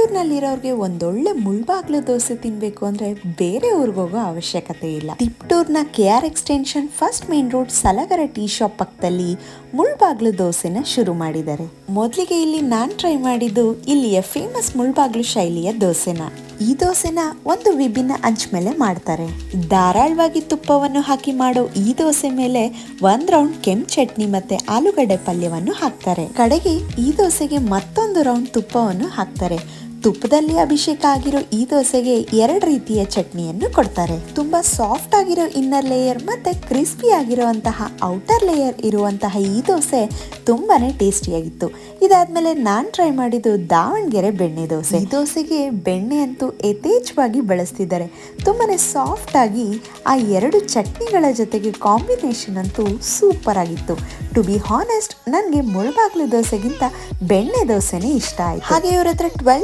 ತಿಪ್ಟೂರ್ನಲ್ಲಿರೋರ್ಗೆ ಒಂದೊಳ್ಳೆ ಮುಳ್ಬಾಗ್ಲು ದೋಸೆ ತಿನ್ಬೇಕು ಅಂದ್ರೆ ಬೇರೆ ಊರಿಗೆ ಹೋಗೋ ಅವಶ್ಯಕತೆ ಇಲ್ಲ. ತಿಪ್ಟೂರ್ನ KR extension first main road ಸಲಗರ ಟೀ ಶಾಪ್ ಪಕ್ಕದಲ್ಲಿ ಮುಳ್ಬಾಗ್ಲು ದೋಸೆನ ಶುರು ಮಾಡಿದ್ದಾರೆ. ಮೊದಲಿಗೆ ಇಲ್ಲಿ ನಾನ್ ಟ್ರೈ ಮಾಡಿದ್ದು ಇಲ್ಲಿಯ ಫೇಮಸ್ ಮುಳ್ಬಾಗ್ಲು ಶೈಲಿಯ ದೋಸೆನ. ಈ ದೋಸೆನ ಒಂದು ವಿಭಿನ್ನ ಅಂಚ್ ಮೇಲೆ ಮಾಡ್ತಾರೆ. ಧಾರಾಳವಾಗಿ ತುಪ್ಪವನ್ನು ಹಾಕಿ ಮಾಡೋ ಈ ದೋಸೆ ಮೇಲೆ 1 ರೌಂಡ್ ಕೆಂಪು ಚಟ್ನಿ ಮತ್ತೆ ಆಲೂಗಡ್ಡೆ ಪಲ್ಯವನ್ನು ಹಾಕ್ತಾರೆ. ಕಡೆಗೆ ಈ ದೋಸೆಗೆ ಮತ್ತೊಂದು ರೌಂಡ್ ತುಪ್ಪವನ್ನು ಹಾಕ್ತಾರೆ. ತುಪ್ಪದಲ್ಲಿ ಅಭಿಷೇಕ ಆಗಿರೋ ಈ ದೋಸೆಗೆ 2 ರೀತಿಯ ಚಟ್ನಿಯನ್ನು ಕೊಡ್ತಾರೆ. ತುಂಬಾ ಸಾಫ್ಟ್ ಆಗಿರೋ ಇನ್ನರ್ ಲೇಯರ್ ಮತ್ತೆ ಕ್ರಿಸ್ಪಿ ಆಗಿರುವಂತಹ ಔಟರ್ ಲೇಯರ್ ಇರುವಂತಹ ಈ ದೋಸೆ ತುಂಬಾನೇ ಟೇಸ್ಟಿಯಾಗಿತ್ತು. ಇದಾದ್ಮೇಲೆ ನಾನ್ ಟ್ರೈ ಮಾಡಿದ್ದು ದಾವಣಗೆರೆ ಬೆಣ್ಣೆ ದೋಸೆ. ಈ ದೋಸೆಗೆ ಬೆಣ್ಣೆ ಅಂತೂ ಯಥೇಚ್ಛವಾಗಿ ಬಳಸ್ತಿದ್ದಾರೆ. ತುಂಬಾನೇ ಸಾಫ್ಟ್ ಆಗಿ ಆ 2 ಚಟ್ನಿಗಳ ಜೊತೆಗೆ ಕಾಂಬಿನೇಷನ್ ಅಂತೂ ಸೂಪರ್ ಆಗಿತ್ತು. ಟು ಬಿ ಹಾನೆಸ್ಟ್, ನನಗೆ ಮುಳ್ಬಾಗ್ಲು ದೋಸೆಗಿಂತ ಬೆಣ್ಣೆ ದೋಸೆನೇ ಇಷ್ಟ ಆಯ್ತು. ಹಾಗೆ ಇವ್ರ ಹತ್ರ 12